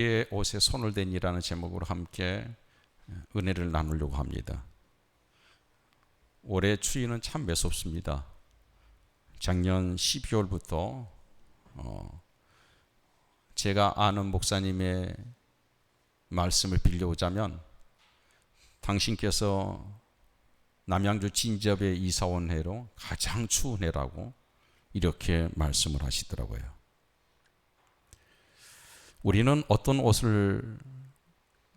주의 옷에 손을 대니라는 제목으로 함께 은혜를 나누려고 합니다. 올해 추위는 참 매섭습니다. 작년 12월부터 제가 아는 목사님의 말씀을 빌려오자면, 당신께서 남양주 진접에 이사 온 해로 가장 추운 해라고 이렇게 말씀을 하시더라고요. 우리는 어떤 옷을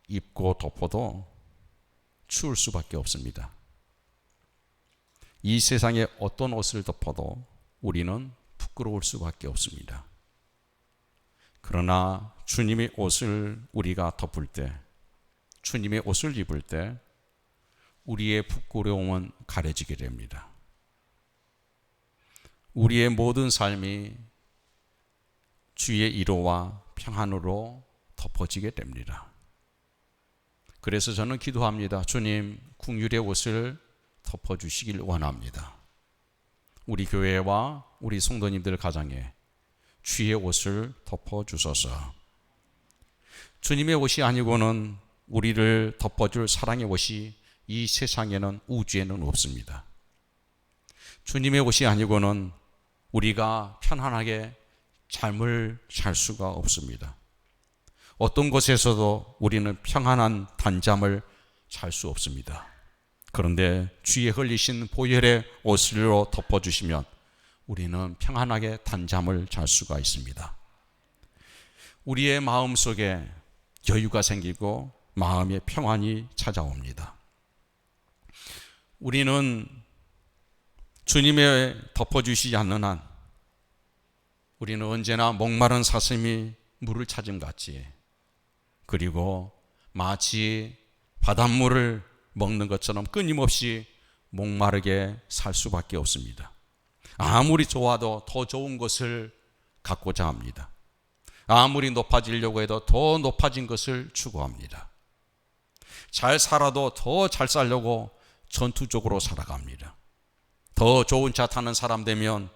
입고 덮어도 추울 수밖에 없습니다. 이 세상에 어떤 옷을 덮어도 우리는 부끄러울 수밖에 없습니다. 그러나 주님의 옷을 우리가 덮을 때, 주님의 옷을 입을 때 우리의 부끄러움은 가려지게 됩니다. 우리의 모든 삶이 주의 위로와 평안으로 덮어지게 됩니다. 그래서 저는 기도합니다. 주님, 긍휼의 옷을 덮어주시길 원합니다. 우리 교회와 우리 성도님들 가정에 주의 옷을 덮어주소서. 주님의 옷이 아니고는 우리를 덮어줄 사랑의 옷이 이 세상에는, 우주에는 없습니다. 주님의 옷이 아니고는 우리가 편안하게 잠을 잘 수가 없습니다. 어떤 곳에서도 우리는 평안한 단잠을 잘 수 없습니다. 그런데 주의 흘리신 보혈의 옷으로 덮어주시면 우리는 평안하게 단잠을 잘 수가 있습니다. 우리의 마음 속에 여유가 생기고 마음의 평안이 찾아옵니다. 우리는 주님의 덮어주시지 않는 한 우리는 언제나 목마른 사슴이 물을 찾음 같이, 그리고 마치 바닷물을 먹는 것처럼 끊임없이 목마르게 살 수밖에 없습니다. 아무리 좋아도 더 좋은 것을 갖고자 합니다. 아무리 높아지려고 해도 더 높아진 것을 추구합니다. 잘 살아도 더 잘 살려고 전투적으로 살아갑니다. 더 좋은 차 타는 사람 되면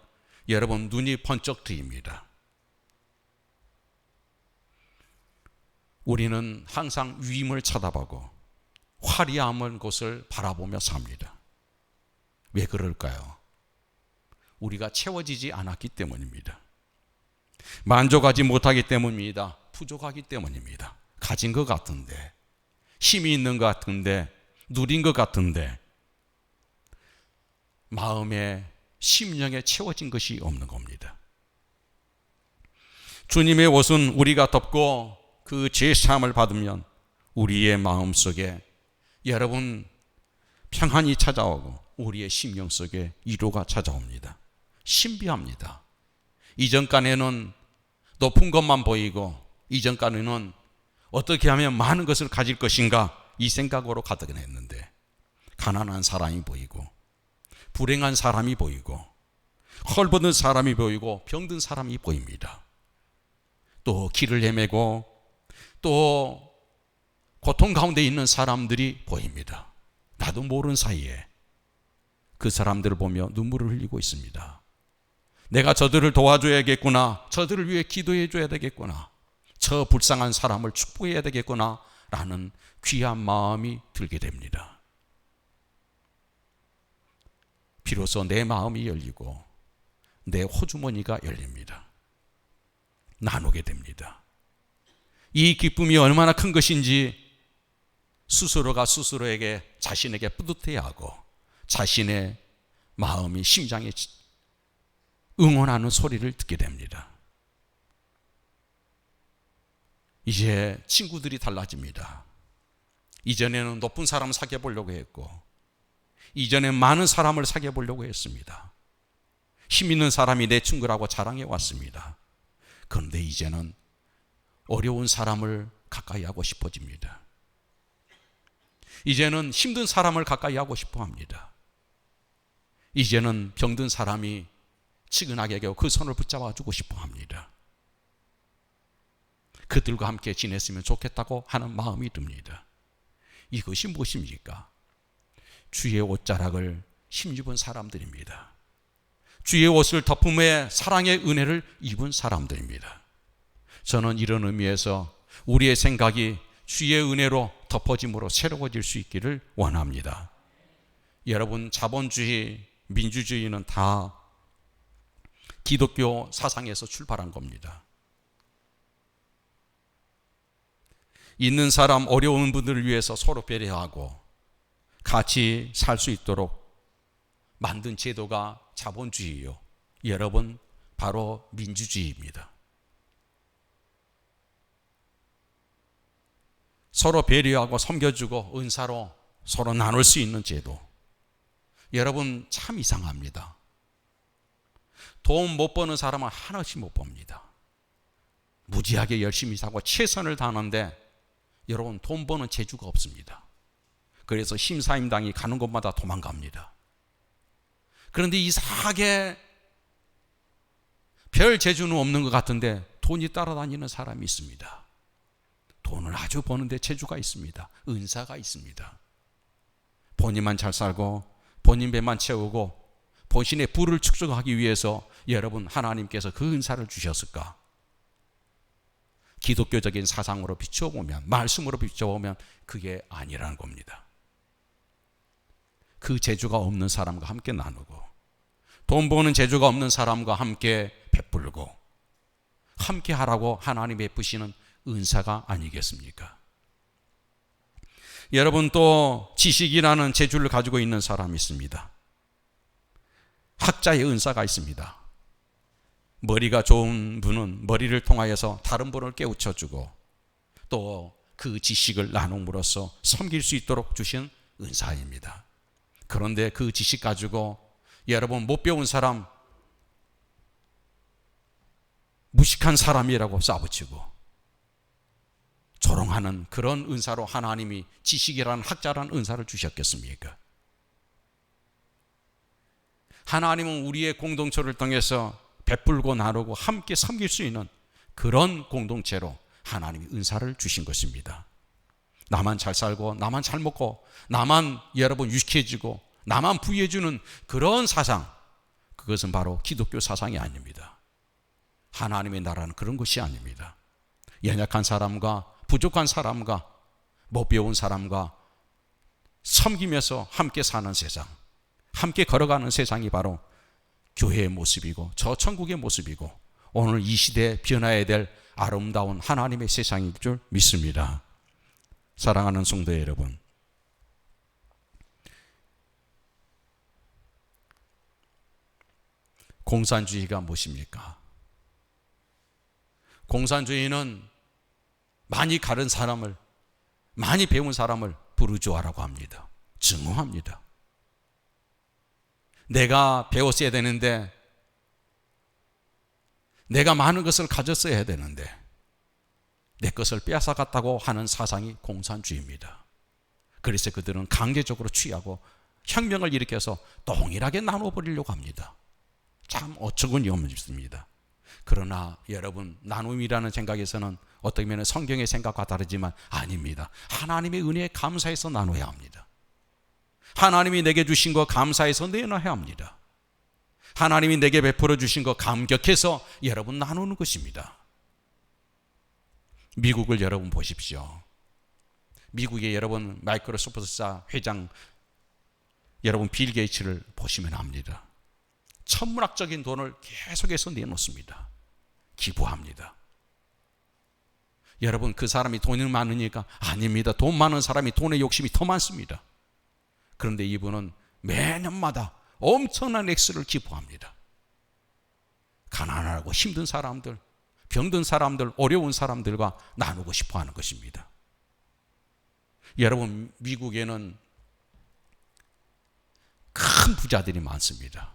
여러분 눈이 번쩍 트입니다. 우리는 항상 위임을 쳐다보고 화려한 곳을 바라보며 삽니다. 왜 그럴까요? 우리가 채워지지 않았기 때문입니다. 만족하지 못하기 때문입니다. 부족하기 때문입니다. 가진 것 같은데, 힘이 있는 것 같은데, 누린 것 같은데 마음에, 심령에 채워진 것이 없는 겁니다. 주님의 옷은 우리가 덮고 그 제사함을 받으면 우리의 마음속에 여러분 평안이 찾아오고 우리의 심령 속에 위로가 찾아옵니다. 신비합니다. 이전까지는 높은 것만 보이고, 이전까지는 어떻게 하면 많은 것을 가질 것인가, 이 생각으로 가득 했는데 가난한 사람이 보이고, 불행한 사람이 보이고, 헐벗은 사람이 보이고, 병든 사람이 보입니다. 또 길을 헤매고 또 고통 가운데 있는 사람들이 보입니다. 나도 모르는 사이에 그 사람들을 보며 눈물을 흘리고 있습니다. 내가 저들을 도와줘야겠구나, 저들을 위해 기도해 줘야 되겠구나, 저 불쌍한 사람을 축복해야 되겠구나 라는 귀한 마음이 들게 됩니다. 비로소 내 마음이 열리고 내 호주머니가 열립니다. 나누게 됩니다. 이 기쁨이 얼마나 큰 것인지 스스로가 스스로에게, 자신에게 뿌듯해야 하고, 자신의 마음이, 심장에 응원하는 소리를 듣게 됩니다. 이제 친구들이 달라집니다. 이전에는 높은 사람을 사귀어 보려고 했고, 이전에 많은 사람을 사귀어 보려고 했습니다. 힘 있는 사람이 내 친구라고 자랑해 왔습니다. 그런데 이제는 어려운 사람을 가까이 하고 싶어집니다. 이제는 힘든 사람을 가까이 하고 싶어 합니다. 이제는 병든 사람이 치근하게 그 손을 붙잡아 주고 싶어 합니다. 그들과 함께 지냈으면 좋겠다고 하는 마음이 듭니다. 이것이 무엇입니까? 주의 옷자락을 힘입은 사람들입니다. 주의 옷을 덮음에 사랑의 은혜를 입은 사람들입니다. 저는 이런 의미에서 우리의 생각이 주의 은혜로 덮어짐으로 새로워질 수 있기를 원합니다. 여러분, 자본주의, 민주주의는 다 기독교 사상에서 출발한 겁니다. 있는 사람, 어려운 분들을 위해서 서로 배려하고 같이 살 수 있도록 만든 제도가 자본주의요. 여러분, 바로 민주주의입니다. 서로 배려하고 섬겨주고 은사로 서로 나눌 수 있는 제도. 여러분, 참 이상합니다. 돈 못 버는 사람은 하나씩 못 봅니다. 무지하게 열심히 사고 최선을 다하는데 여러분, 돈 버는 재주가 없습니다. 그래서 심사임당이 가는 곳마다 도망갑니다. 그런데 이상하게 별 재주는 없는 것 같은데 돈이 따라다니는 사람이 있습니다. 돈을 아주 버는데 재주가 있습니다. 은사가 있습니다. 본인만 잘 살고 본인 배만 채우고 본인의 부를 축적하기 위해서 여러분, 하나님께서 그 은사를 주셨을까? 기독교적인 사상으로 비춰보면, 말씀으로 비춰보면 그게 아니라는 겁니다. 그 재주가 없는 사람과 함께 나누고 돈 버는 재주가 없는 사람과 함께 베풀고 함께 하라고 하나님이 베푸시는 은사가 아니겠습니까? 여러분, 또 지식이라는 재주를 가지고 있는 사람이 있습니다. 학자의 은사가 있습니다. 머리가 좋은 분은 머리를 통하여서 다른 분을 깨우쳐주고 또 그 지식을 나눔으로써 섬길 수 있도록 주신 은사입니다. 그런데 그 지식 가지고 여러분, 못 배운 사람, 무식한 사람이라고 싸붙이고 조롱하는 그런 은사로 하나님이 지식이라는 학자라는 은사를 주셨겠습니까? 하나님은 우리의 공동체를 통해서 베풀고 나누고 함께 섬길 수 있는 그런 공동체로 하나님이 은사를 주신 것입니다. 나만 잘 살고 나만 잘 먹고 나만 여러분 유식해지고 나만 부유해주는 그런 사상, 그것은 바로 기독교 사상이 아닙니다. 하나님의 나라는 그런 것이 아닙니다. 연약한 사람과 부족한 사람과 못 배운 사람과 섬기면서 함께 사는 세상, 함께 걸어가는 세상이 바로 교회의 모습이고 저 천국의 모습이고 오늘 이 시대에 변화해야 될 아름다운 하나님의 세상일 줄 믿습니다. 사랑하는 성도 여러분, 공산주의가 무엇입니까? 공산주의는 많이 가른 사람을, 많이 배운 사람을 부르주아라고 합니다. 증오합니다. 내가 배웠어야 되는데, 내가 많은 것을 가졌어야 되는데 내 것을 빼앗아갔다고 하는 사상이 공산주의입니다. 그래서 그들은 강제적으로 취하고 혁명을 일으켜서 동일하게 나눠버리려고 합니다. 참 어처구니 없습니다. 그러나 여러분, 나눔이라는 생각에서는 어떻게 보면 성경의 생각과 다르지만 아닙니다. 하나님의 은혜에 감사해서 나눠야 합니다. 하나님이 내게 주신 거 감사해서 내놔야 합니다. 하나님이 내게 베풀어 주신 거 감격해서 여러분 나누는 것입니다. 미국을 여러분 보십시오. 미국의 여러분 마이크로소프트사 회장 여러분 빌 게이츠를 보시면 압니다. 천문학적인 돈을 계속해서 내놓습니다. 기부합니다. 여러분, 그 사람이 돈이 많으니까? 아닙니다. 돈 많은 사람이 돈의 욕심이 더 많습니다. 그런데 이분은 매년마다 엄청난 액수를 기부합니다. 가난하고 힘든 사람들, 병든 사람들, 어려운 사람들과 나누고 싶어 하는 것입니다. 여러분, 미국에는 큰 부자들이 많습니다.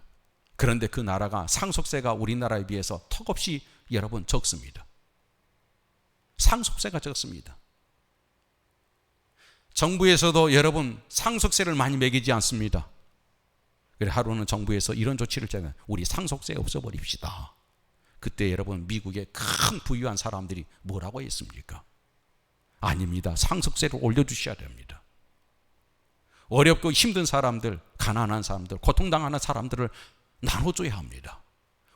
그런데 그 나라가 상속세가 우리나라에 비해서 턱없이 여러분 적습니다. 상속세가 적습니다. 정부에서도 여러분 상속세를 많이 매기지 않습니다. 그래 하루는 정부에서 이런 조치를 짜면 우리 상속세 없애버립시다. 그때 여러분 미국의 큰 부유한 사람들이 뭐라고 했습니까? 아닙니다. 상속세를 올려주셔야 됩니다. 어렵고 힘든 사람들, 가난한 사람들, 고통당하는 사람들을 나눠줘야 합니다.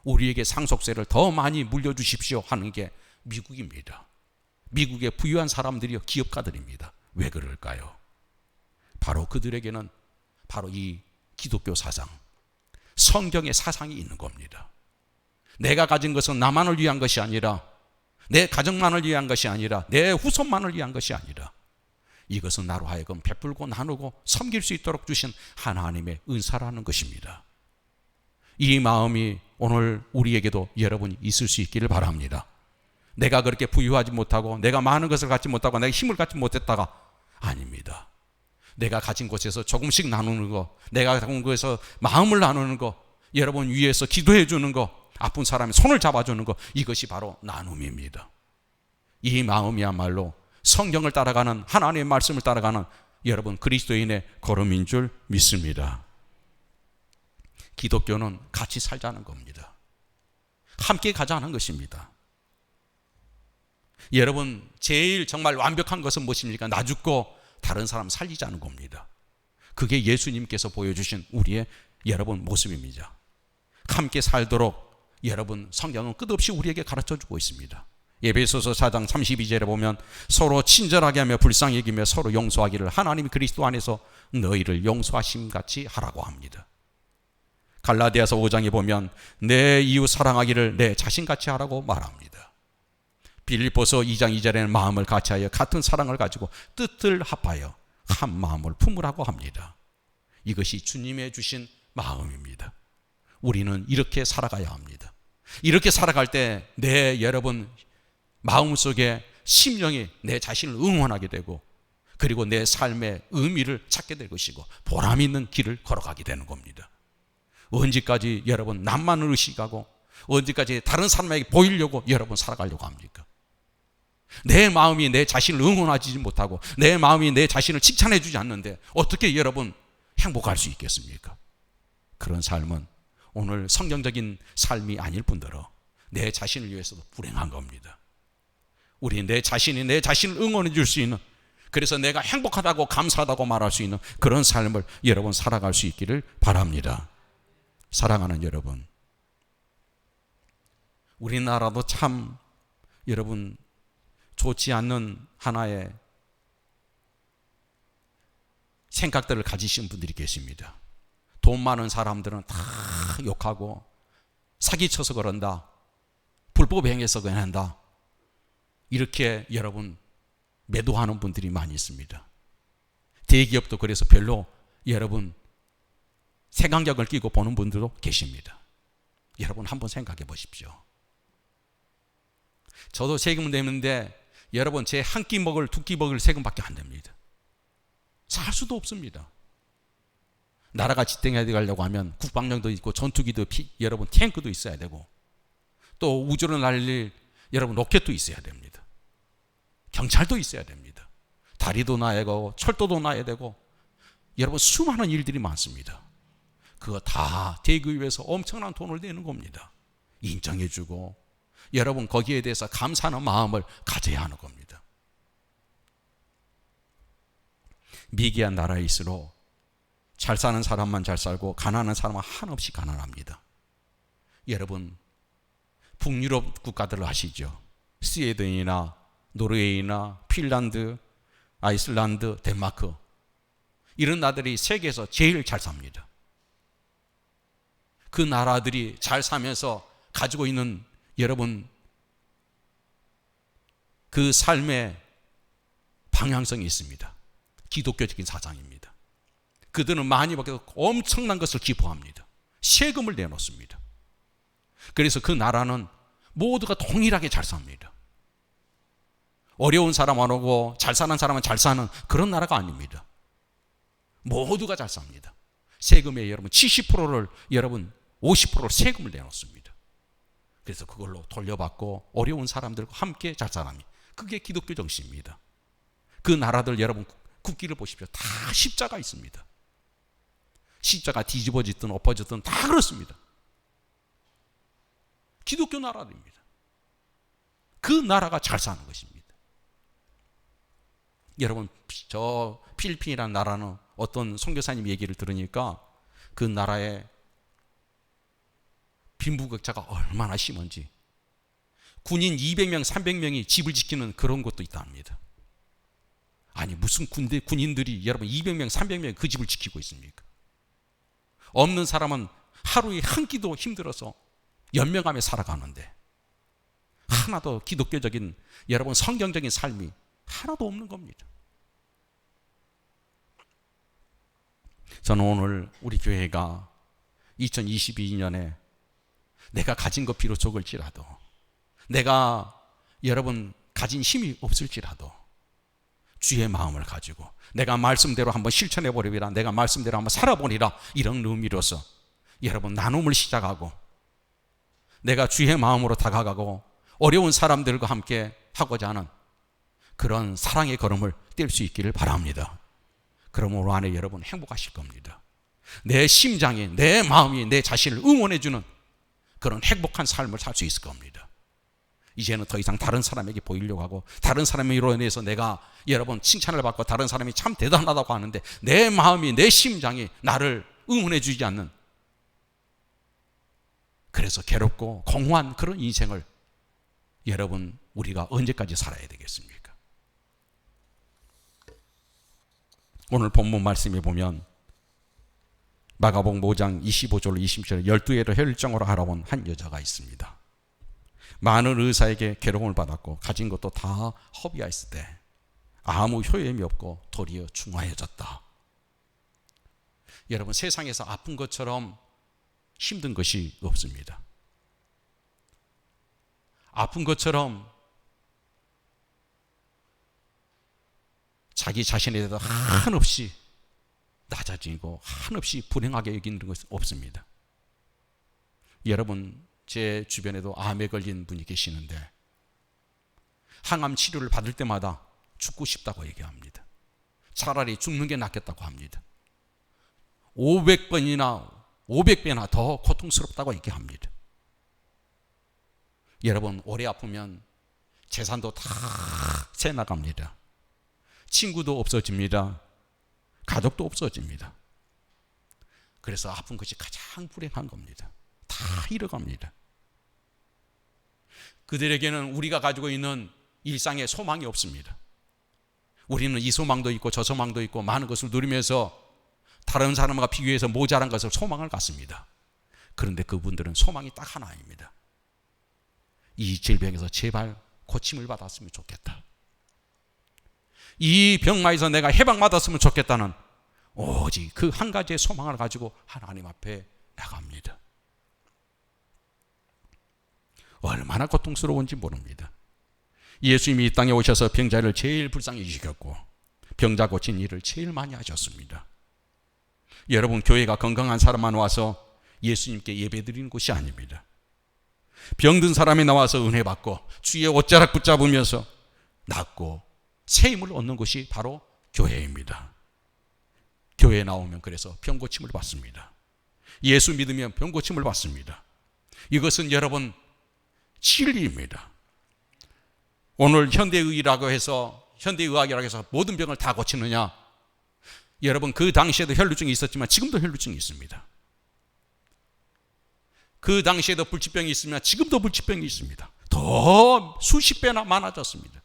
우리에게 상속세를 더 많이 물려주십시오 하는 게 미국입니다. 미국의 부유한 사람들이요, 기업가들입니다. 왜 그럴까요? 바로 그들에게는 바로 이 기독교 사상, 성경의 사상이 있는 겁니다. 내가 가진 것은 나만을 위한 것이 아니라, 내 가정만을 위한 것이 아니라, 내 후손만을 위한 것이 아니라, 이것은 나로 하여금 베풀고 나누고 섬길 수 있도록 주신 하나님의 은사라는 것입니다. 이 마음이 오늘 우리에게도 여러분이 있을 수 있기를 바랍니다. 내가 그렇게 부유하지 못하고, 내가 많은 것을 갖지 못하고, 내가 힘을 갖지 못했다가 아닙니다. 내가 가진 곳에서 조금씩 나누는 거, 내가 가진 곳에서 마음을 나누는 거, 여러분 위해서 기도해 주는 거, 아픈 사람의 손을 잡아주는 거, 이것이 바로 나눔입니다. 이 마음이야말로 성경을 따라가는, 하나님의 말씀을 따라가는 여러분 그리스도인의 걸음인 줄 믿습니다. 기독교는 같이 살자는 겁니다. 함께 가자는 것입니다. 여러분, 제일 정말 완벽한 것은 무엇입니까? 나 죽고 다른 사람 살리자는 겁니다. 그게 예수님께서 보여주신 우리의 여러분 모습입니다. 함께 살도록 여러분 성경은 끝없이 우리에게 가르쳐주고 있습니다. 에베소서 4장 32절에 보면 서로 친절하게 하며 불쌍히 여기며 서로 용서하기를 하나님 그리스도 안에서 너희를 용서하심 같이 하라고 합니다. 갈라디아서 5장에 보면 내 이웃 사랑하기를 내 자신같이 하라고 말합니다. 빌립보서 2장 2절에는 마음을 같이하여 같은 사랑을 가지고 뜻을 합하여 한 마음을 품으라고 합니다. 이것이 주님의 주신 마음입니다. 우리는 이렇게 살아가야 합니다. 이렇게 살아갈 때 내 여러분 마음속에 심령이 내 자신을 응원하게 되고, 그리고 내 삶의 의미를 찾게 될 것이고 보람 있는 길을 걸어가게 되는 겁니다. 언제까지 여러분 남만을 의식하고, 언제까지 다른 사람에게 보이려고 여러분 살아가려고 합니까? 내 마음이 내 자신을 응원하지 못하고, 내 마음이 내 자신을 칭찬해 주지 않는데 어떻게 여러분 행복할 수 있겠습니까? 그런 삶은 오늘 성경적인 삶이 아닐 뿐더러 내 자신을 위해서도 불행한 겁니다. 우리 내 자신이 내 자신을 응원해 줄 수 있는, 그래서 내가 행복하다고 감사하다고 말할 수 있는 그런 삶을 여러분 살아갈 수 있기를 바랍니다. 사랑하는 여러분, 우리나라도 참 여러분 좋지 않는 하나의 생각들을 가지신 분들이 계십니다. 돈 많은 사람들은 다 욕하고 사기쳐서 그런다, 불법 행해서 그런다, 이렇게 여러분 매도하는 분들이 많이 있습니다. 대기업도 그래서 별로 여러분 색안경을 끼고 보는 분들도 계십니다. 여러분 한번 생각해 보십시오. 저도 세금을 내는데 여러분 제 한 끼 먹을 두 끼 먹을 세금밖에 안 됩니다. 살 수도 없습니다. 나라가 지탱해야 가려고 하면 국방력도 있고 전투기도 여러분 탱크도 있어야 되고, 또 우주로 날릴 여러분 로켓도 있어야 됩니다. 경찰도 있어야 됩니다. 다리도 놔야 되고 철도도 놔야 되고, 여러분 수많은 일들이 많습니다. 그거 다 되기 위해서 엄청난 돈을 내는 겁니다. 인정해주고 여러분 거기에 대해서 감사하는 마음을 가져야 하는 겁니다. 미개한 나라에 있을수록 잘 사는 사람만 잘 살고 가난한 사람은 한없이 가난합니다. 여러분 북유럽 국가들을 아시죠? 스웨덴이나 노르웨이나 핀란드, 아이슬란드, 덴마크, 이런 나라들이 세계에서 제일 잘 삽니다. 그 나라들이 잘 사면서 가지고 있는 여러분 그 삶의 방향성이 있습니다. 기독교적인 사상입니다. 그들은 많이 받고 엄청난 것을 기뻐합니다. 세금을 내놓습니다. 그래서 그 나라는 모두가 동일하게 잘 삽니다. 어려운 사람 안 오고 잘 사는 사람은 잘 사는 그런 나라가 아닙니다. 모두가 잘 삽니다. 세금의 여러분 70%를 여러분 50%를 세금을 내놓습니다. 그래서 그걸로 돌려받고 어려운 사람들과 함께 잘 살합니다. 그게 기독교 정신입니다. 그 나라들 여러분 국기를 보십시오. 다 십자가 있습니다. 십자가 뒤집어지든 엎어지든 다 그렇습니다. 기독교 나라입니다. 그 나라가 잘 사는 것입니다. 여러분 저 필리핀이라는 나라는 어떤 선교사님 얘기를 들으니까 그 나라의 빈부격차가 얼마나 심한지, 군인 200명, 300명이 집을 지키는 그런 곳도 있다 합니다. 아니 무슨 군인들이 여러분 200명, 300명 그 집을 지키고 있습니까? 없는 사람은 하루에 한 끼도 힘들어서 연명하며 살아가는데 하나도 기독교적인 여러분 성경적인 삶이 하나도 없는 겁니다. 저는 오늘 우리 교회가 2022년에 내가 가진 것 비록 적을지라도, 내가 여러분 가진 힘이 없을지라도 주의 마음을 가지고 내가 말씀대로 한번 실천해 보리라, 내가 말씀대로 한번 살아보리라, 이런 의미로서 여러분 나눔을 시작하고 내가 주의 마음으로 다가가고 어려운 사람들과 함께 하고자 하는 그런 사랑의 걸음을 뗄 수 있기를 바랍니다. 그러므로 안에 여러분 행복하실 겁니다. 내 심장이, 내 마음이 내 자신을 응원해 주는 그런 행복한 삶을 살 수 있을 겁니다. 이제는 더 이상 다른 사람에게 보이려고 하고 다른 사람으로 인해서 내가 여러분 칭찬을 받고 다른 사람이 참 대단하다고 하는데 내 마음이, 내 심장이 나를 응원해 주지 않는, 그래서 괴롭고 공허한 그런 인생을 여러분 우리가 언제까지 살아야 되겠습니까? 오늘 본문 말씀에 보면 마가복음 5장 25절로 20절에 12회를 혈증으로 알아본 한 여자가 있습니다. 많은 의사에게 괴로움을 받았고 가진 것도 다 허비하였을 때 아무 효험이 없고 도리어 중하여졌다. 여러분 세상에서 아픈 것처럼 힘든 것이 없습니다. 아픈 것처럼 자기 자신에 대해서 한없이 낮아지고 한없이 불행하게 여기는 것은 없습니다. 여러분 제 주변에도 암에 걸린 분이 계시는데 항암 치료를 받을 때마다 죽고 싶다고 얘기합니다. 차라리 죽는 게 낫겠다고 합니다. 500배나 더 고통스럽다고 얘기합니다. 여러분 오래 아프면 재산도 다 새나갑니다. 친구도 없어집니다. 가족도 없어집니다. 그래서 아픈 것이 가장 불행한 겁니다. 다 잃어갑니다. 그들에게는 우리가 가지고 있는 일상에 소망이 없습니다. 우리는 이 소망도 있고 저 소망도 있고 많은 것을 누리면서 다른 사람과 비교해서 모자란 것을 소망을 갖습니다. 그런데 그분들은 소망이 딱 하나입니다. 이 질병에서 제발 고침을 받았으면 좋겠다. 이 병마에서 내가 해방받았으면 좋겠다는 오직 그 한 가지의 소망을 가지고 하나님 앞에 나갑니다. 얼마나 고통스러운지 모릅니다. 예수님이 이 땅에 오셔서 병자를 제일 불쌍히 여기셨고 병자 고친 일을 제일 많이 하셨습니다. 여러분 교회가 건강한 사람만 와서 예수님께 예배드리는 곳이 아닙니다. 병든 사람이 나와서 은혜 받고 주의 옷자락 붙잡으면서 낫고 새 힘을 얻는 곳이 바로 교회입니다. 교회에 나오면 그래서 병고침을 받습니다. 예수 믿으면 병고침을 받습니다. 이것은 여러분 진리입니다. 오늘 현대의학이라고 해서 모든 병을 다 고치느냐? 여러분 그 당시에도 혈루증이 있었지만 지금도 혈루증이 있습니다. 그 당시에도 불치병이 있으면 지금도 불치병이 있습니다. 더 수십 배나 많아졌습니다.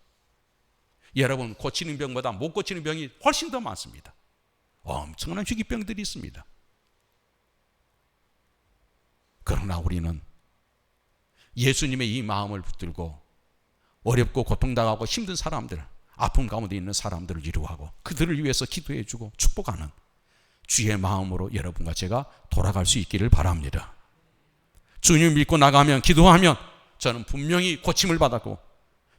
여러분 고치는 병보다 못 고치는 병이 훨씬 더 많습니다. 엄청난 희귀병들이 있습니다. 그러나 우리는 예수님의 이 마음을 붙들고 어렵고 고통당하고 힘든 사람들, 아픔 가운데 있는 사람들을 위로하고 그들을 위해서 기도해주고 축복하는 주의 마음으로 여러분과 제가 돌아갈 수 있기를 바랍니다. 주님 믿고 나가면, 기도하면 저는 분명히 고침을 받았고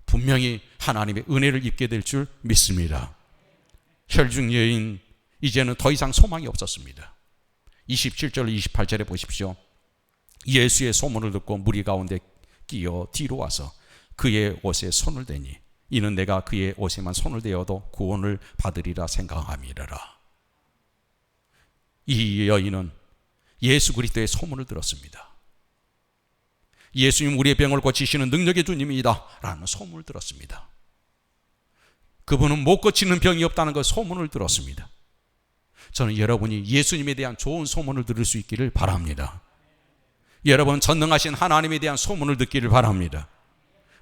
분명히 하나님의 은혜를 입게 될 줄 믿습니다. 혈중 여인 이제는 더 이상 소망이 없었습니다. 27절 28절에 보십시오. 예수의 소문을 듣고 무리 가운데 끼어 뒤로 와서 그의 옷에 손을 대니 이는 내가 그의 옷에만 손을 대어도 구원을 받으리라 생각함이라. 이 여인은 예수 그리스도의 소문을 들었습니다. 예수님 우리의 병을 고치시는 능력의 주님이다 라는 소문을 들었습니다. 그분은 못 고치는 병이 없다는 그 소문을 들었습니다. 저는 여러분이 예수님에 대한 좋은 소문을 들을 수 있기를 바랍니다. 여러분 전능하신 하나님에 대한 소문을 듣기를 바랍니다.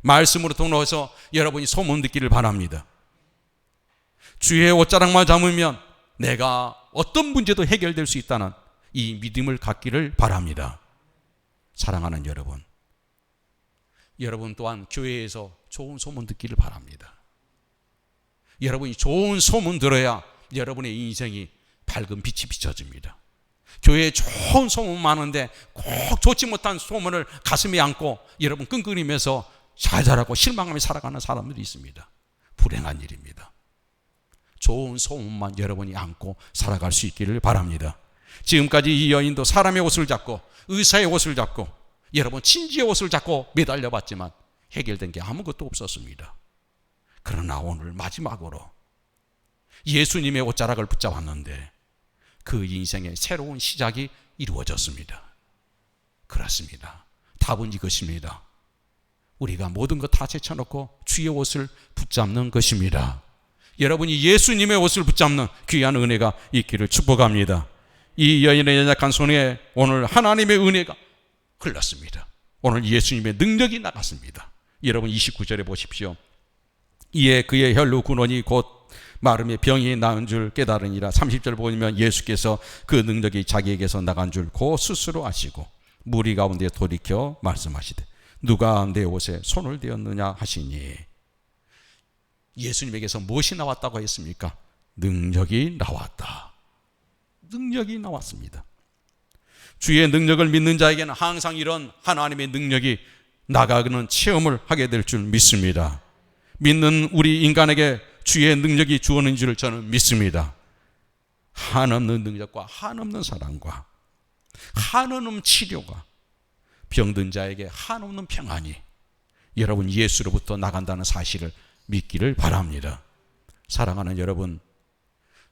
말씀으로 통로해서 여러분이 소문 듣기를 바랍니다. 주의 옷자락만 잡으면 내가 어떤 문제도 해결될 수 있다는 이 믿음을 갖기를 바랍니다. 사랑하는 여러분, 여러분 또한 교회에서 좋은 소문 듣기를 바랍니다. 여러분이 좋은 소문 들어야 여러분의 인생이 밝은 빛이 비춰집니다. 교회에 좋은 소문 많은데 꼭 좋지 못한 소문을 가슴에 안고 여러분 끙끙이면서 좌절하고 실망하며 살아가는 사람들이 있습니다. 불행한 일입니다. 좋은 소문만 여러분이 안고 살아갈 수 있기를 바랍니다. 지금까지 이 여인도 사람의 옷을 잡고 의사의 옷을 잡고 여러분 친지의 옷을 잡고 매달려 봤지만 해결된 게 아무것도 없었습니다. 그러나 오늘 마지막으로 예수님의 옷자락을 붙잡았는데 그 인생의 새로운 시작이 이루어졌습니다. 그렇습니다. 답은 이것입니다. 우리가 모든 것 다 제쳐놓고 주의 옷을 붙잡는 것입니다. 여러분이 예수님의 옷을 붙잡는 귀한 은혜가 있기를 축복합니다. 이 여인의 연약한 손에 오늘 하나님의 은혜가 흘렀습니다. 오늘 예수님의 능력이 나갔습니다. 여러분 29절에 보십시오. 이에 그의 혈루 근원이 곧 마름의 병이 나은 줄 깨달으니라. 30절 보면 예수께서 그 능력이 자기에게서 나간 줄 곧 스스로 아시고 무리 가운데 돌이켜 말씀하시되 누가 내 옷에 손을 대었느냐 하시니, 예수님에게서 무엇이 나왔다고 했습니까? 능력이 나왔다. 능력이 나왔습니다. 주의 능력을 믿는 자에게는 항상 이런 하나님의 능력이 나가는 체험을 하게 될 줄 믿습니다. 믿는 우리 인간에게 주의 능력이 주어진 줄 저는 믿습니다. 한없는 능력과 한없는 사랑과 한없는 치료가 병든 자에게 한없는 평안이 여러분 예수로부터 나간다는 사실을 믿기를 바랍니다. 사랑하는 여러분,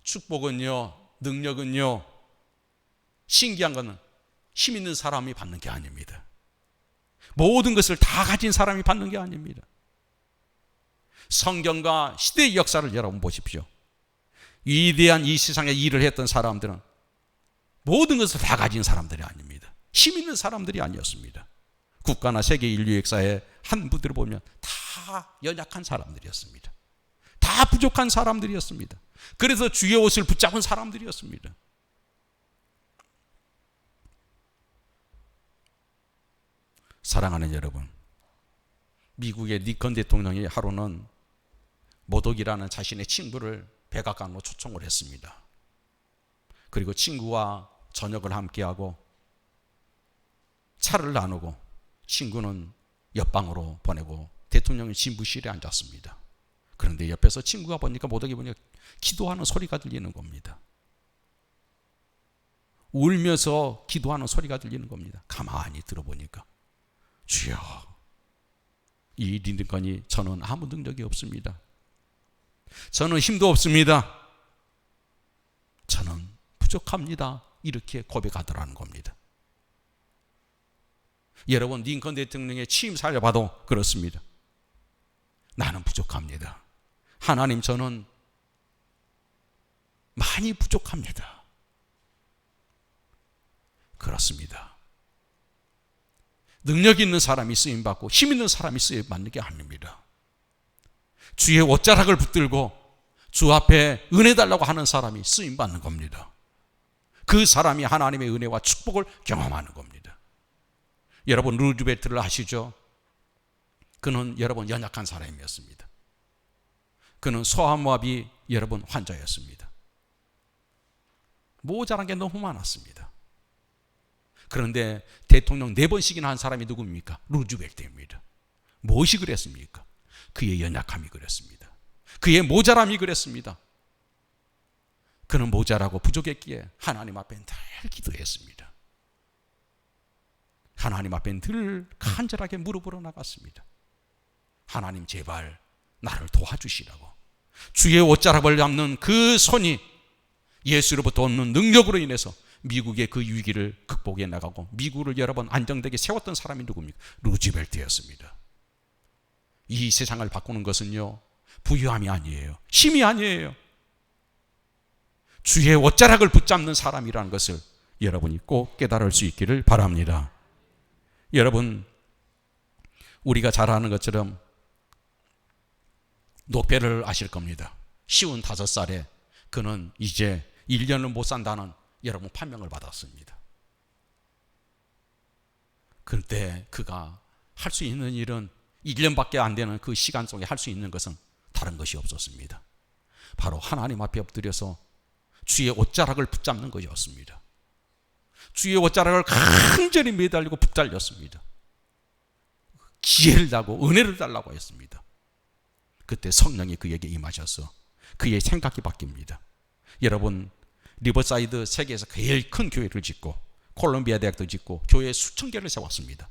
축복은요, 능력은요, 신기한 것은 힘 있는 사람이 받는 게 아닙니다. 모든 것을 다 가진 사람이 받는 게 아닙니다. 성경과 시대의 역사를 여러분 보십시오. 위대한 이 세상에 일을 했던 사람들은 모든 것을 다 가진 사람들이 아닙니다. 힘 있는 사람들이 아니었습니다. 국가나 세계 인류 역사의 한 부들을 보면 다 연약한 사람들이었습니다. 다 부족한 사람들이었습니다. 그래서 주의 옷을 붙잡은 사람들이었습니다. 사랑하는 여러분, 미국의 니컨 대통령이 하루는 모독이라는 자신의 친구를 백악관으로 초청을 했습니다. 그리고 친구와 저녁을 함께하고 차를 나누고 친구는 옆방으로 보내고 대통령은 진부실에 앉았습니다. 그런데 옆에서 친구가 보니까 모독이 보니까 기도하는 소리가 들리는 겁니다. 울면서 기도하는 소리가 들리는 겁니다. 가만히 들어보니까 주여, 이 린컨이 저는 아무 능력이 없습니다. 저는 힘도 없습니다. 저는 부족합니다. 이렇게 고백하더라는 겁니다. 여러분, 링컨 대통령의 취임 살려봐도 그렇습니다. 나는 부족합니다. 하나님, 저는 많이 부족합니다. 그렇습니다. 능력 있는 사람이 쓰임받고 힘 있는 사람이 쓰임받는 게 아닙니다. 주의 옷자락을 붙들고 주 앞에 은혜 달라고 하는 사람이 쓰임받는 겁니다. 그 사람이 하나님의 은혜와 축복을 경험하는 겁니다. 여러분, 루즈벨트를 아시죠? 그는 여러분 연약한 사람이었습니다. 그는 소아마비 여러분 환자였습니다. 모자란 게 너무 많았습니다. 그런데 대통령 4번씩이나 한 사람이 누굽니까? 루즈벨트입니다. 무엇이 그랬습니까? 그의 연약함이 그랬습니다. 그의 모자람이 그랬습니다. 그는 모자라고 부족했기에 하나님 앞에 늘 기도했습니다. 하나님 앞에 늘 간절하게 무릎으로 나갔습니다. 하나님, 제발 나를 도와주시라고. 주의 옷자락을 잡는 그 손이 예수로부터 오는 능력으로 인해서 미국의 그 위기를 극복해 나가고 미국을 여러 번 안정되게 세웠던 사람이 누굽니까? 루즈벨트였습니다. 이 세상을 바꾸는 것은요, 부유함이 아니에요. 힘이 아니에요. 주의 옷자락을 붙잡는 사람이라는 것을 여러분이 꼭 깨달을 수 있기를 바랍니다. 여러분, 우리가 잘 아는 것처럼 노페를 아실 겁니다. 55살에 그는 이제 1년을 못 산다는 여러분 판명을 받았습니다. 그때 그가 할 수 있는 일은 1년밖에 안 되는 그 시간 속에 할 수 있는 것은 다른 것이 없었습니다. 바로 하나님 앞에 엎드려서 주의 옷자락을 붙잡는 것이었습니다. 주의 옷자락을 간절히 매달리고 붙들렸습니다. 기회를 달고 은혜를 달라고 했습니다. 그때 성령이 그에게 임하셔서 그의 생각이 바뀝니다. 여러분, 리버사이드 세계에서 제일 큰 교회를 짓고 콜롬비아 대학도 짓고 교회 수천 개를 세웠습니다.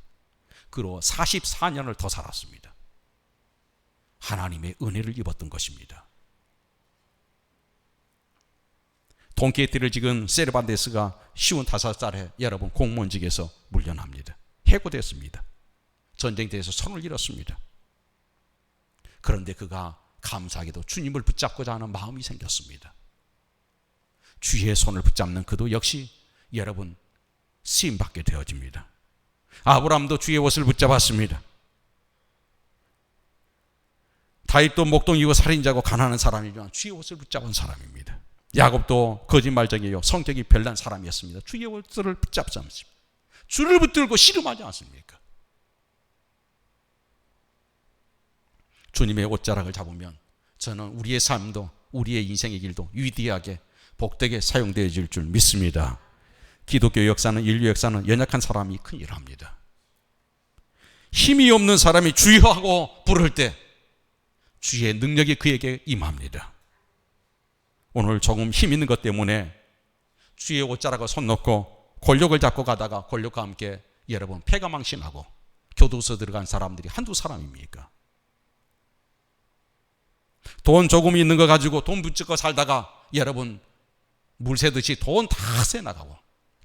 그로 44년을 더 살았습니다. 하나님의 은혜를 입었던 것입니다. 돈키호테를 지은 세르반테스가 55살에 여러분 공무원직에서 물러납니다. 해고됐습니다. 전쟁터에서 손을 잃었습니다. 그런데 그가 감사하게도 주님을 붙잡고자 하는 마음이 생겼습니다. 주의 손을 붙잡는 그도 역시 여러분 쓰임받게 되어집니다. 아브라함도 주의 옷을 붙잡았습니다. 다윗도 목동이고 살인자고 가난한 사람이지만 주의 옷을 붙잡은 사람입니다. 야곱도 거짓말쟁이요 성격이 별난 사람이었습니다. 주의 옷을 붙잡지 않습니다. 주를 붙들고 씨름하지 않습니까? 주님의 옷자락을 잡으면 저는 우리의 삶도 우리의 인생의 길도 위대하게 복되게 사용되어질 줄 믿습니다. 기독교 역사는 인류 역사는 연약한 사람이 큰 일을 합니다. 힘이 없는 사람이 주여 하고 부를 때 주의 능력이 그에게 임합니다. 오늘 조금 힘 있는 것 때문에 주의 옷자락을 손 놓고 권력을 잡고 가다가 권력과 함께 여러분 패가망신하고 교도소 들어간 사람들이 한두 사람입니까? 돈 조금 있는 거 가지고 돈 붙잡고 살다가 여러분 물 새듯이 돈 다 새나가고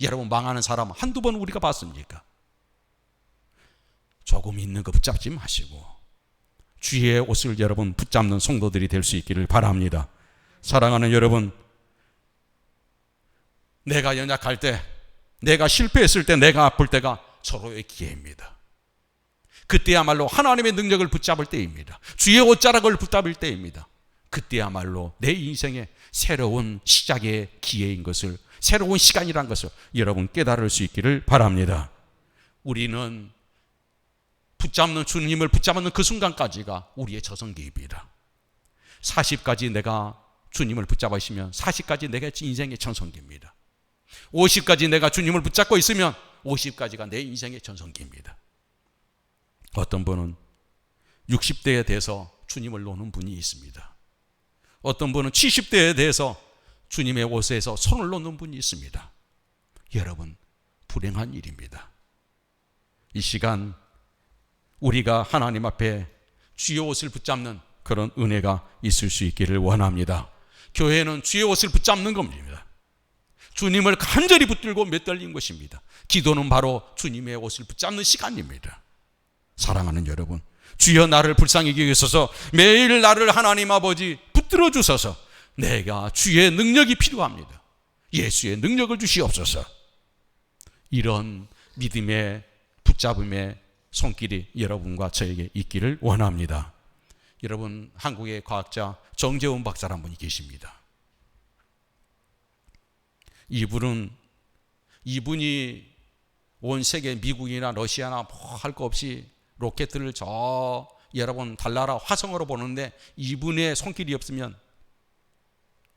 여러분 망하는 사람 한두 번 우리가 봤습니까? 조금 있는 거 붙잡지 마시고 주의 옷을 여러분 붙잡는 성도들이 될 수 있기를 바랍니다. 사랑하는 여러분, 내가 연약할 때, 내가 실패했을 때, 내가 아플 때가 서로의 기회입니다. 그때야말로 하나님의 능력을 붙잡을 때입니다. 주의 옷자락을 붙잡을 때입니다. 그때야말로 내 인생의 새로운 시작의 기회인 것을, 새로운 시간이란 것을 여러분 깨달을 수 있기를 바랍니다. 우리는 붙잡는 주님을 붙잡는 그 순간까지가 우리의 저성기입니다. 40까지 내가 주님을 붙잡으시면 40까지 내가 인생의 전성기입니다. 50까지 내가 주님을 붙잡고 있으면 50까지가 내 인생의 전성기입니다. 어떤 분은 60대에 대해서 주님을 놓는 분이 있습니다. 어떤 분은 70대에 대해서 주님의 옷에서 손을 놓는 분이 있습니다. 여러분, 불행한 일입니다. 이 시간 우리가 하나님 앞에 주의 옷을 붙잡는 그런 은혜가 있을 수 있기를 원합니다. 교회는 주의 옷을 붙잡는 겁니다. 주님을 간절히 붙들고 매달린 것입니다. 기도는 바로 주님의 옷을 붙잡는 시간입니다. 사랑하는 여러분, 주여 나를 불쌍히 여기소서, 매일 나를 하나님 아버지 붙들어 주소서. 내가 주의 능력이 필요합니다. 예수의 능력을 주시옵소서. 이런 믿음의 붙잡음의 손길이 여러분과 저에게 있기를 원합니다. 여러분, 한국의 과학자 정재훈 박사라는 분이 계십니다. 이분이 온 세계 미국이나 러시아나 뭐 할 거 없이 로켓들을 저 여러분 달나라 화성으로 보는데 이분의 손길이 없으면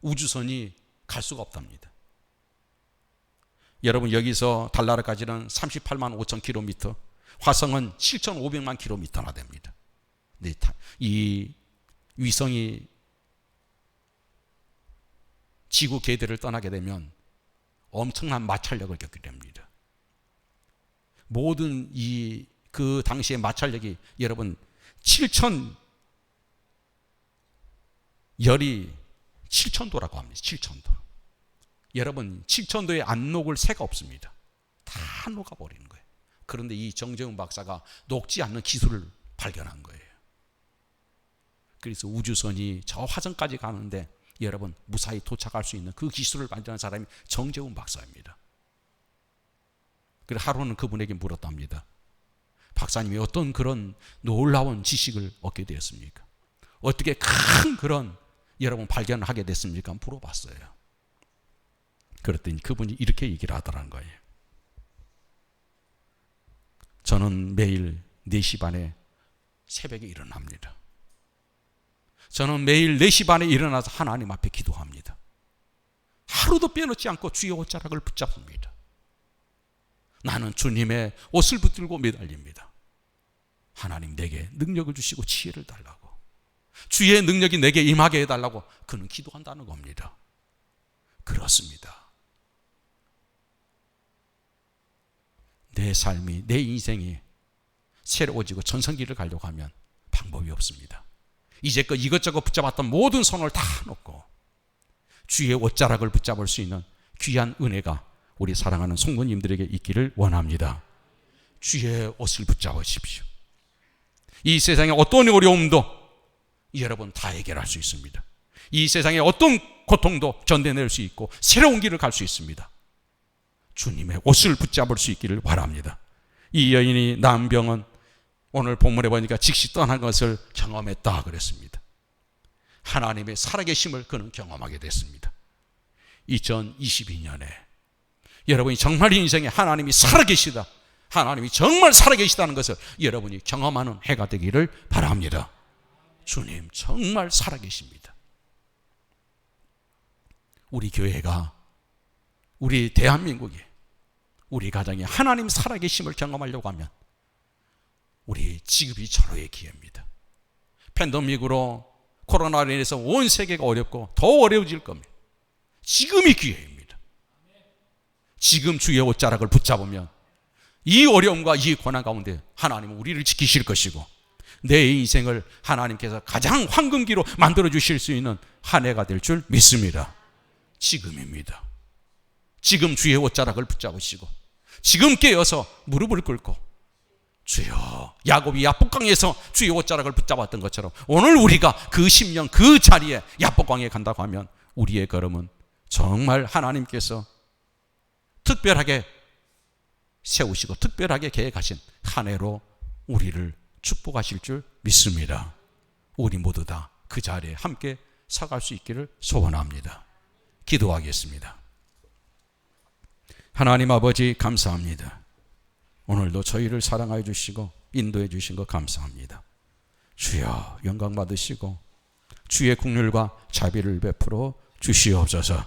우주선이 갈 수가 없답니다. 여러분, 여기서 달나라까지는 38만 5천 킬로미터, 화성은 7,500만 킬로미터나 됩니다. 이 위성이 지구 계대를 떠나게 되면 엄청난 마찰력을 겪게 됩니다. 모든 그 당시의 마찰력이 여러분 열이 7,000도라고 합니다. 7,000도. 여러분 7,000도에 안 녹을 새가 없습니다. 다 녹아버리는 거예요. 그런데 이 정재훈 박사가 녹지 않는 기술을 발견한 거예요. 그래서 우주선이 저 화성까지 가는데 여러분 무사히 도착할 수 있는 그 기술을 만드는 사람이 정재훈 박사입니다. 그래서 하루는 그분에게 물었답니다. 박사님이 어떤 그런 놀라운 지식을 얻게 되었습니까? 어떻게 큰 그런 여러분 발견을 하게 됐습니까? 물어봤어요. 그랬더니 그분이 이렇게 얘기를 하더라는 거예요. 저는 매일 4시 반에 새벽에 일어납니다. 저는 매일 4시 반에 일어나서 하나님 앞에 기도합니다. 하루도 빼놓지 않고 주의 옷자락을 붙잡습니다. 나는 주님의 옷을 붙들고 매달립니다. 하나님 내게 능력을 주시고 지혜를 달라고, 주의 능력이 내게 임하게 해달라고 그는 기도한다는 겁니다. 그렇습니다. 내 삶이, 내 인생이 새로워지고 전성기를 가려고 하면 방법이 없습니다. 이제껏 이것저것 붙잡았던 모든 손을 다 놓고 주의 옷자락을 붙잡을 수 있는 귀한 은혜가 우리 사랑하는 성도님들에게 있기를 원합니다. 주의 옷을 붙잡으십시오. 이 세상의 어떤 어려움도 여러분 다 해결할 수 있습니다. 이 세상의 어떤 고통도 견뎌낼 수 있고 새로운 길을 갈 수 있습니다. 주님의 옷을 붙잡을 수 있기를 바랍니다. 이 여인이 난병은 오늘 본문에 보니까 즉시 떠난 것을 경험했다 그랬습니다. 하나님의 살아계심을 그는 경험하게 됐습니다. 2022년에 여러분이 정말 인생에 하나님이 살아계시다, 하나님이 정말 살아계시다는 것을 여러분이 경험하는 해가 되기를 바랍니다. 주님 정말 살아계십니다. 우리 교회가, 우리 대한민국이, 우리 가정이 하나님 살아계심을 경험하려고 하면 우리 지금이 절호의 기회입니다. 팬데믹으로 코로나로 인해서 온 세계가 어렵고 더 어려워질 겁니다. 지금이 기회입니다. 지금 주의 옷자락을 붙잡으면 이 어려움과 이 고난 가운데 하나님은 우리를 지키실 것이고 내 인생을 하나님께서 가장 황금기로 만들어 주실 수 있는 한 해가 될 줄 믿습니다. 지금입니다. 지금 주의 옷자락을 붙잡으시고 지금 깨어서 무릎을 꿇고 주여, 야곱이 야복강에서 주의 옷자락을 붙잡았던 것처럼 오늘 우리가 그 10년 그 자리에 야복강에 간다고 하면 우리의 걸음은 정말 하나님께서 특별하게 세우시고 특별하게 계획하신 한 해로 우리를 축복하실 줄 믿습니다. 우리 모두 다 그 자리에 함께 서갈 수 있기를 소원합니다. 기도하겠습니다. 하나님 아버지 감사합니다. 오늘도 저희를 사랑하여 주시고 인도해 주신 것 감사합니다. 주여 영광 받으시고 주의 국률과 자비를 베풀어 주시옵소서.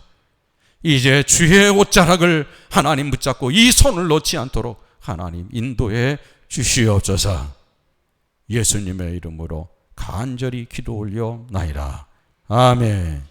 이제 주의 옷자락을 하나님 붙잡고 이 손을 놓지 않도록 하나님 인도해 주시옵소서. 예수님의 이름으로 간절히 기도 올려나이다. 아멘.